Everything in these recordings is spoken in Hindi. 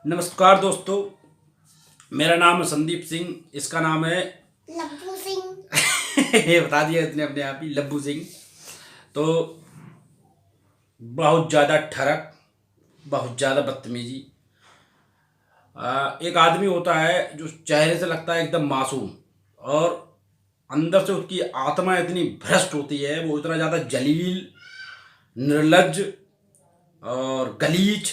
नमस्कार दोस्तों, मेरा नाम है संदीप सिंह। इसका नाम है लप्पू सिंह। ये बता दिया इसने अपने आप ही, लब्बू सिंह। तो बहुत ज़्यादा ठरक, बहुत ज़्यादा बदतमीजी। एक आदमी होता है जो चेहरे से लगता है एकदम मासूम, और अंदर से उसकी आत्मा इतनी भ्रष्ट होती है, वो इतना ज़्यादा जलील, निर्लज्ज और गलीज,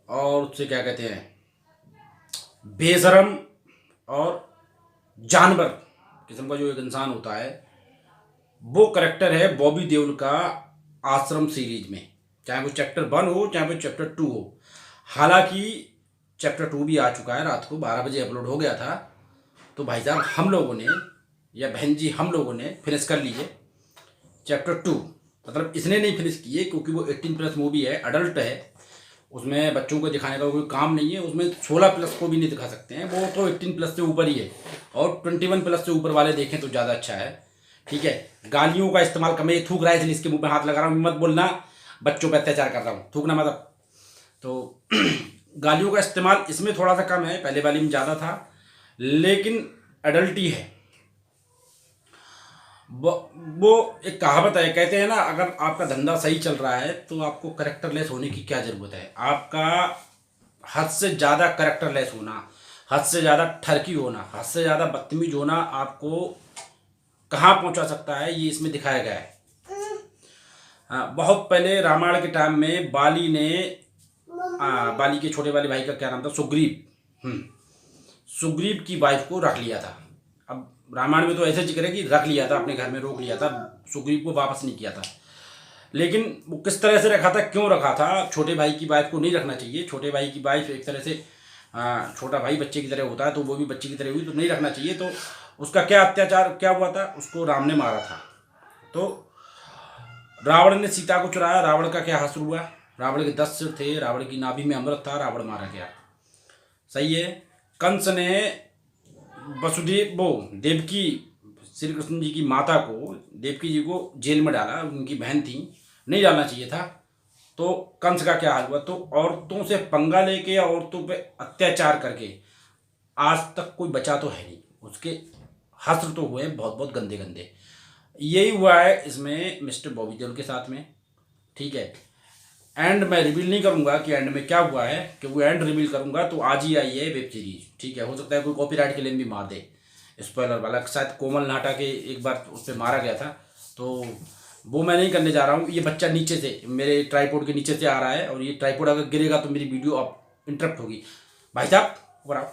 और उससे क्या कहते हैं, बेशरम और जानवर किस्म का जो एक इंसान होता है, वो करेक्टर है बॉबी देओल का आश्रम सीरीज में। चाहे वो चैप्टर 1 हो, चाहे वो चैप्टर 2 हो। हालांकि चैप्टर 2 भी आ चुका है, रात को 12 बजे अपलोड हो गया था। तो भाई साहब हम लोगों ने, या बहन जी हम लोगों ने फिनिश कर लिए चैप्टर 2। मतलब इसने नहीं फिनिश किए क्योंकि वो 18+ मूवी है, अडल्ट है। उसमें बच्चों को दिखाने का कोई काम नहीं है। उसमें 16+ को भी नहीं दिखा सकते हैं, वो तो 18+ से ऊपर ही है। और 21+ से ऊपर वाले देखें तो ज़्यादा अच्छा है। ठीक है, गालियों का इस्तेमाल कम है। थूक रहा है इसलिए इसके मुंह पे हाथ लगा रहा हूँ, मत बोलना बच्चों पे अत्याचार कर रहा हूँ, थूकना मतलब। तो गालियों का इस्तेमाल इसमें थोड़ा सा कम है, पहले वाली में ज़्यादा था, लेकिन एडल्ट ही है। वो एक कहावत है, कहते हैं ना, अगर आपका धंधा सही चल रहा है तो आपको करेक्टरलेस होने की क्या ज़रूरत है। आपका हद से ज़्यादा करेक्टरलेस होना, हद से ज़्यादा ठरकी होना, हद से ज़्यादा बदतमीज होना आपको कहाँ पहुँचा सकता है, ये इसमें दिखाया गया है। हाँ, बहुत पहले रामायण के टाइम में बाली ने, बाली के छोटे वाले भाई का क्या नाम था, सुग्रीव। सुग्रीव की वाइफ को रख लिया था। अब रामायण में तो ऐसे जिक्र है कि रख लिया था, अपने घर में रोक लिया था, सुग्रीव को वापस नहीं किया था। लेकिन वो किस तरह से रखा था, क्यों रखा था? छोटे भाई की वाइफ को नहीं रखना चाहिए। छोटे भाई की वाइफ एक तरह से, छोटा भाई बच्चे की तरह होता है, तो वो भी बच्चे की तरह हुई, तो नहीं रखना चाहिए। तो उसका क्या अत्याचार क्या हुआ था, उसको राम ने मारा था। तो रावण ने सीता को चुराया, रावण का क्या हासिल हुआ? रावण के 10 सिर थे, रावण की नाभि में अमृत था, रावण मारा गया। सही है। कंस ने वसुदेव, वो देवकी, श्री कृष्ण जी की माता को, देवकी जी को जेल में डाला। उनकी बहन थी, नहीं डालना चाहिए था। तो कंस का क्या हाल हुआ? तो औरतों से पंगा लेके, औरतों पे अत्याचार करके आज तक कोई बचा तो है नहीं। उसके हश्र तो हुए बहुत बहुत गंदे गंदे। यही हुआ है इसमें मिस्टर बॉबी देओल के साथ में। ठीक है, एंड मैं रिवील नहीं करूंगा कि एंड में क्या हुआ है, क्योंकि एंड रिवील करूंगा तो आज ही आई है वेब सीरीज। ठीक है, हो सकता है कोई कॉपीराइट क्लेम भी मार दे, स्पॉइलर वाला। शायद कोमल नाटा के एक बार उस पर मारा गया था, तो वो मैं नहीं करने जा रहा हूँ। ये बच्चा नीचे से, मेरे ट्राईपोड के नीचे से आ रहा है, और ये ट्राईपोड अगर गिरेगा तो मेरी वीडियो अब इंटरप्ट होगी। भाई साहब ऊपर आओ।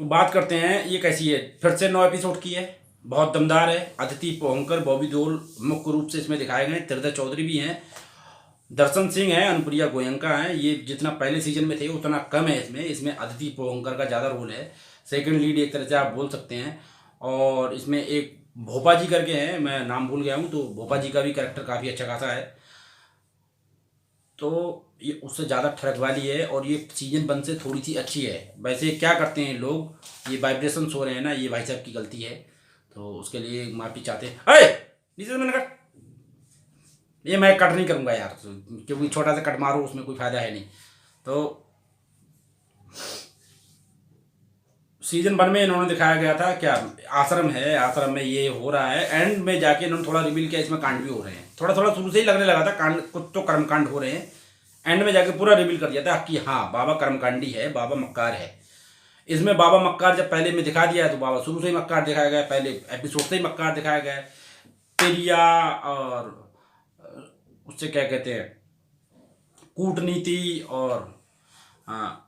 तो बात करते हैं ये कैसी है। फिर से 9 एपिसोड की है, बहुत दमदार है। अदिति पोहंकर, बॉबी देओल मुख्य रूप से इसमें दिखाए गए हैं। त्रिधर चौधरी भी हैं, दर्शन सिंह है, अनुप्रिया गोयंका है। ये जितना पहले सीजन में थे उतना कम है इसमें। इसमें अदिति पोहंकर का ज़्यादा रोल है, सेकंड लीड एक तरह से आप बोल सकते हैं। और इसमें एक भोपा जी करके हैं, मैं नाम भूल गया हूँ, तो भोपा जी का भी कैरेक्टर काफ़ी अच्छा खासा है। तो ये उससे ज़्यादा ठरक वाली है, और ये सीजन 1 से थोड़ी सी अच्छी है। वैसे क्या करते हैं लोग, ये वाइब्रेशन हो रहे हैं ना, ये भाई साहब की गलती है, तो उसके लिए माफ़ी चाहते हैं। अरे नीचे से मैंने कट, ये मैं कट नहीं करूँगा यार, क्योंकि छोटा सा कट मारो उसमें कोई फ़ायदा है नहीं। तो सीजन 1 में इन्होंने दिखाया गया था क्या, आश्रम है, आश्रम में ये हो रहा है। एंड में जाके इन्होंने थोड़ा रिवील किया इसमें कांड भी हो रहे हैं। थोड़ा थोड़ा शुरू से ही लगने लगा था कांड, कुछ तो कर्मकांड हो रहे हैं। एंड में जाके पूरा रिवील कर दिया था कि हाँ बाबा कर्मकांडी है, बाबा मक्कार है। इसमें बाबा मक्कार जब पहले में दिखा दिया है, तो बाबा शुरू से ही मक्कार दिखाया गया है, पहले एपिसोड से ही मक्कार दिखाया गया है। पेरिया और उससे क्या कहते हैं, कूटनीति, और हाँ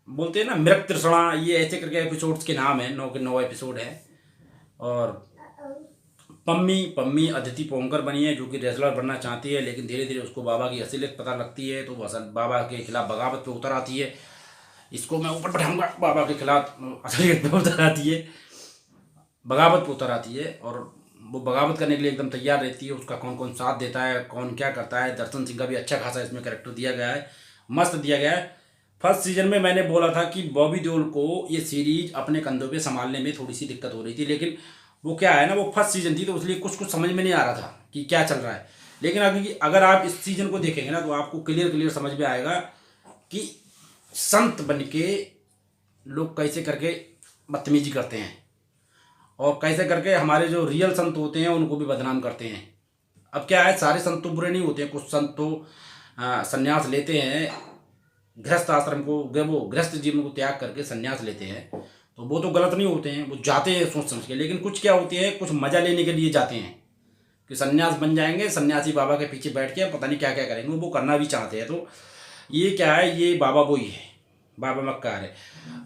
बोलते हैं ना मृग तृष्णा, ये ऐसे करके एपिसोड्स के नाम हैं। 9 के 9 एपिसोड हैं। और पम्मी पम्मी अदिति पोंकर बनी है, जो कि रेसलर बनना चाहती है, लेकिन धीरे धीरे उसको बाबा की असलियत पता लगती है, तो वो असल बाबा के खिलाफ बगावत पे उतर आती है। इसको मैं ऊपर बैठाऊंगा, बाबा के खिलाफ असलियत पे उतर आती है, बगावत पे उतर आती है। और वो बगावत करने के लिए एकदम तैयार रहती है। उसका कौन कौन साथ देता है, कौन क्या करता है। दर्शन सिंह का भी अच्छा खासा इसमें कैरेक्टर दिया गया है, मस्त दिया गया है। फर्स्ट सीजन में मैंने बोला था कि बॉबी देओल को ये सीरीज अपने कंधों पे संभालने में थोड़ी सी दिक्कत हो रही थी, लेकिन वो क्या है ना, वो फर्स्ट सीजन थी, तो इसलिए कुछ कुछ समझ में नहीं आ रहा था कि क्या चल रहा है। लेकिन अगर आप इस सीजन को देखेंगे ना, तो आपको क्लियर क्लियर समझ में आएगा कि संत बन के लोग कैसे करके बदतमीजी करते हैं और कैसे करके हमारे जो रियल संत होते हैं उनको भी बदनाम करते हैं। अब क्या है, सारे संत तो बुरे नहीं होते हैं, कुछ संत तो संन्यास लेते हैं, गृहस्थ आश्रम को, वो गृहस्थ जीवन को त्याग करके संन्यास लेते हैं, तो वो तो गलत नहीं होते हैं, वो जाते हैं सोच समझ के। लेकिन कुछ क्या होती है, कुछ मज़ा लेने के लिए जाते हैं कि सन्यास बन जाएंगे, सन्यासी बाबा के पीछे बैठ के पता नहीं क्या क्या करेंगे, वो करना भी चाहते हैं। तो ये क्या है, ये बाबा वही है, बाबा मक्कार है।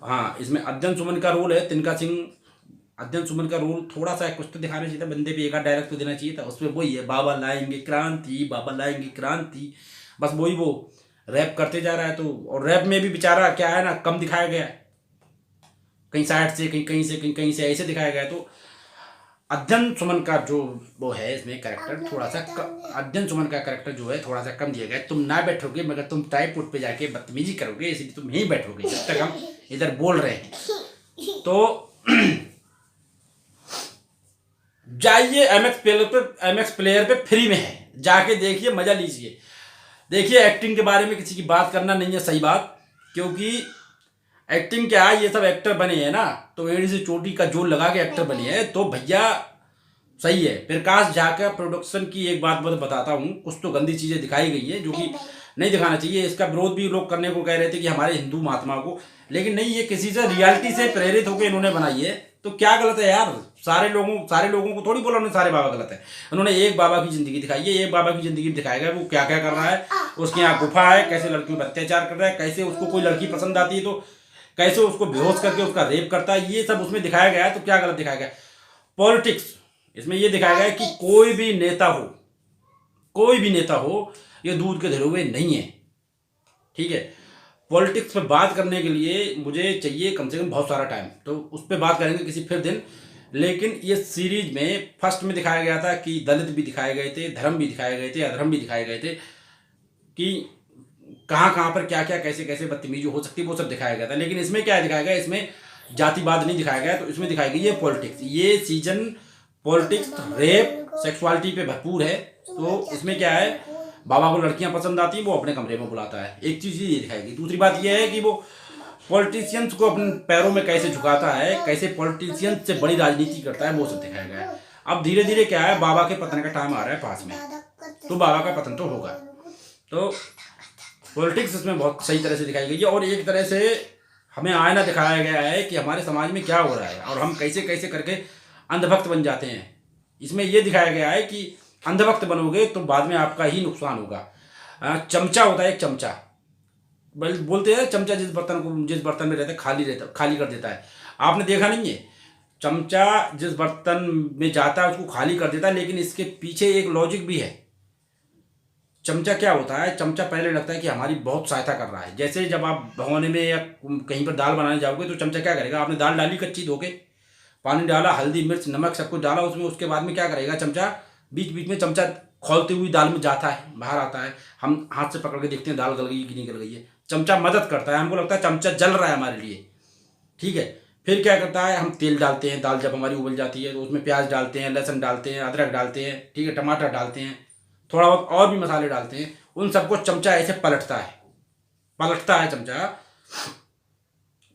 हाँ, इसमें अध्ययन सुमन का रोल है, तिनका सिंह अध्ययन सुमन का रोल थोड़ा सा कुछ तो दिखाना चाहिए था, बंदे पे एक आध डायरेक्ट तो देना चाहिए था। उसमें वही है, बाबा लाएंगे क्रांति, बाबा लाएंगे क्रांति, बस वही वो रैप करते जा रहा है। तो और रैप में भी बेचारा क्या है ना, कम दिखाया गया है, कहीं साइड से कहीं कहीं से कहीं से ऐसे दिखाया गया है। तो अध्ययन सुमन का जो वो है इसमें कैरेक्टर थोड़ा सा अध्ययन सुमन का कैरेक्टर जो है थोड़ा सा कम दिया गया है। तुम ना बैठोगे मगर तुम टाइप उठ पे जाके बदतमीजी करोगे, इसलिए तुम यहीं बैठोगे जब तक हम इधर बोल रहे हैं। तो जाइए एमएक्स प्लेयर पे फ्री में है, जाके देखिए, मजा लीजिए। देखिए, एक्टिंग के बारे में किसी की बात करना नहीं है सही बात, क्योंकि एक्टिंग क्या है, ये सब एक्टर बने हैं ना, तो एड़ी से चोटी का जोर लगा के एक्टर बने हैं, तो भैया सही है। प्रकाश झा का प्रोडक्शन की एक बात बताता हूँ, कुछ तो गंदी चीज़ें दिखाई गई है जो कि नहीं दिखाना चाहिए। इसका विरोध भी लोग करने को कह रहे थे कि हमारे हिंदू महात्मा को, लेकिन नहीं, ये किसी से रियलिटी से प्रेरित होकर इन्होंने बनाई है। तो क्या गलत है यार, सारे लोगों को थोड़ी बोला उन्होंने सारे बाबा गलत है। उन्होंने एक बाबा की जिंदगी दिखाई है, एक बाबा की जिंदगी में दिखाया गया वो क्या क्या कर रहा है, उसके यहाँ गुफा है, कैसे लड़कियों पर अत्याचार कर रहा है, कैसे उसको कोई लड़की पसंद आती है तो कैसे उसको बेहोश करके उसका रेप करता है, ये सब उसमें दिखाया गया है। तो क्या गलत दिखाया गया? पॉलिटिक्स इसमें ये दिखाया गया है कि कोई भी नेता हो ये दूध के धरे हुए नहीं है, ठीक है। पॉलिटिक्स पे बात करने के लिए मुझे चाहिए कम से कम बहुत सारा टाइम, तो उस पर बात करेंगे किसी फिर दिन। लेकिन ये सीरीज में फर्स्ट में दिखाया गया था कि दलित भी दिखाए गए थे, धर्म भी दिखाए गए थे, अधर्म भी दिखाए गए थे, कि कहाँ कहाँ पर क्या क्या कैसे कैसे बदतमीजी हो सकती है, वो सब दिखाया गया था। लेकिन इसमें क्या दिखाया गया, इसमें जातिवाद नहीं दिखाया गया, तो इसमें दिखाई गई है पॉलिटिक्स। ये सीजन पॉलिटिक्स, रेप, सेक्सुअलिटी पे भरपूर है। तो इसमें क्या है, बाबा को लड़कियां पसंद आती हैं, वो अपने कमरे में बुलाता है, एक चीज़ ये दिखाएगी। दूसरी बात ये है कि वो पॉलिटिशियंस को अपने पैरों में कैसे झुकाता है, कैसे पॉलिटिशियंस से बड़ी राजनीति करता है, वो सब दिखाया गया है। अब धीरे धीरे क्या है, बाबा के पतन का टाइम आ रहा है पास में, तो बाबा का पतन तो होगा। तो पॉलिटिक्स इसमें बहुत सही तरह से दिखाई गई है, और एक तरह से हमें आईना दिखाया गया है कि हमारे समाज में क्या हो रहा है और हम कैसे कैसे करके अंधभक्त बन जाते हैं। इसमें यह दिखाया गया है कि अंधभक्त बनोगे तो बाद में आपका ही नुकसान होगा। चमचा होता है एक चमचा, बोलते हैं चमचा जिस बर्तन में रहता है खाली कर देता है। आपने देखा नहीं है, चमचा जिस बर्तन में जाता है उसको खाली कर देता है, लेकिन इसके पीछे एक लॉजिक भी है। चमचा क्या होता है, चमचा पहले लगता है कि हमारी बहुत सहायता कर रहा है। जैसे जब आप भगोने में या कहीं पर दाल बनाने जाओगे तो चमचा क्या करेगा, आपने दाल डाली कच्ची धो के, पानी डाला, हल्दी मिर्च नमक सब कुछ डाला उसमें, उसके बाद में क्या करेगा, चमचा बीच बीच में चमचा खोलते हुई दाल में जाता है, बाहर आता है, हम हाथ से पकड़ के देखते हैं दाल गल गई कि नहीं गल गई है। चमचा मदद करता है, हमको लगता है चमचा जल रहा है हमारे लिए, ठीक है। फिर क्या करता है, हम तेल डालते हैं, दाल जब हमारी उबल जाती है तो उसमें प्याज डालते हैं, लहसुन डालते हैं, अदरक डालते हैं, ठीक है, टमाटर डालते हैं, थोड़ा बहुत और भी मसाले डालते हैं। उन सबको चमचा ऐसे पलटता है चमचा,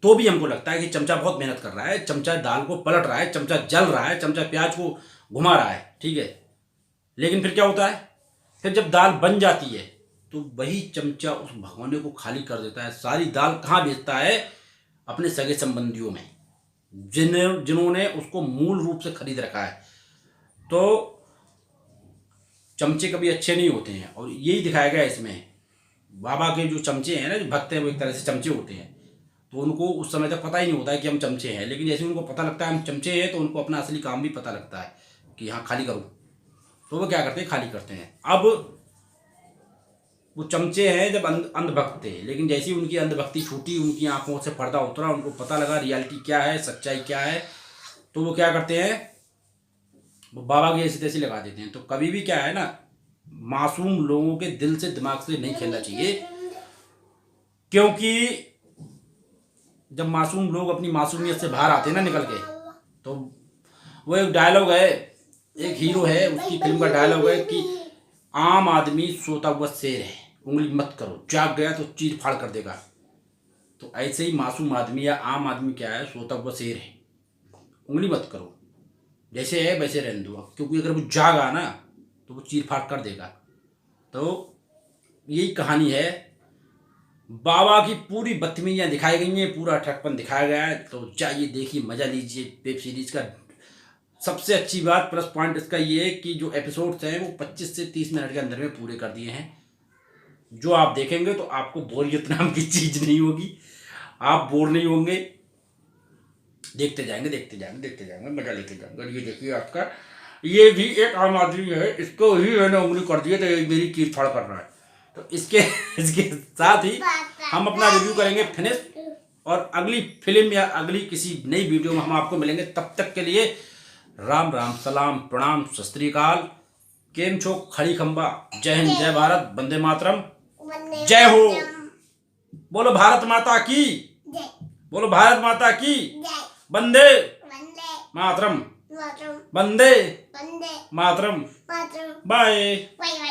तो भी हमको लगता है कि चमचा बहुत मेहनत कर रहा है, चमचा दाल को पलट रहा है, चमचा जल रहा है, चमचा प्याज को घुमा रहा है, ठीक है। लेकिन फिर क्या होता है, फिर जब दाल बन जाती है तो वही चमचा उस भगोने को खाली कर देता है। सारी दाल कहाँ बेचता है, अपने सगे संबंधियों में, जिन्होंने उसको मूल रूप से खरीद रखा है। तो चमचे कभी अच्छे नहीं होते हैं, और यही दिखाया गया इसमें। बाबा के जो चमचे हैं ना, जो भक्त हैं, वो एक तरह से चमचे होते हैं, तो उनको उस समय तक पता ही नहीं होता है कि हम चमचे हैं। लेकिन जैसे उनको पता लगता है हम चमचे हैं, तो उनको अपना असली काम भी पता लगता है कि हाँ खाली करो, तो वो क्या करते हैं, खाली करते हैं। अब वो चमचे हैं जब अंधभक्त थे, लेकिन जैसे ही उनकी अंधभक्ति छूटी, उनकी आंखों से पर्दा उतरा, उनको पता लगा रियलिटी क्या है, सच्चाई क्या है, तो वो क्या करते हैं, वो बाबा की ऐसी तैसी लगा देते हैं। तो कभी भी क्या है ना, मासूम लोगों के दिल से दिमाग से नहीं खेलना चाहिए, क्योंकि जब मासूम लोग अपनी मासूमियत से बाहर आते हैं ना निकल के, तो वो एक डायलॉग है, एक हीरो है, उसकी फिल्म का डायलॉग है कि आम आदमी सोता हुआ शेर है, उंगली मत करो, जाग गया तो चीर फाड़ कर देगा। तो ऐसे ही मासूम आदमी या आम आदमी क्या है, सोता हुआ शेर है, उंगली मत करो, जैसे है वैसे रहने दो, क्योंकि अगर वो जागा ना तो वो चीर फाड़ कर देगा। तो यही कहानी है। बाबा की पूरी बदतमीजियाँ दिखाई गई हैं, पूरा ठगपन दिखाया गया है। तो जाइए देखिए, मज़ा लीजिए वेब सीरीज का। सबसे अच्छी बात प्लस पॉइंट इसका ये है कि जो एपिसोड्स हैं वो 25 से 30 मिनट के अंदर में पूरे कर दिए हैं। जो आप देखेंगे तो आपको बोरियत नाम की चीज़ नहीं होगी, आप बोर नहीं होंगे, देखते जाएंगे देखते जाएंगे देखते जाएंगे, मजा लेते जाएंगे। ये देखिए आपका, ये भी एक आम आदमी है, इसको ही मैंने उंगली कर दी है तो ये मेरी चीर फाड़ कर रहा है। तो इसके इसके साथ ही हम अपना रिव्यू करेंगे फिनिश, और अगली फिल्म या अगली किसी नई वीडियो में हम आपको मिलेंगे। तब तक के लिए राम राम, सलाम, प्रणाम, सत श्री अकाल। केम छो खड़ी खंबा, जय हिंद, जय भारत, वंदे मातरम, जय हो। बोलो भारत माता की, जय। बोलो भारत माता की, जय। वंदे वंदे मातरम, मातरम। वंदे वंदे मातरम। मातरम। बाय। बाय।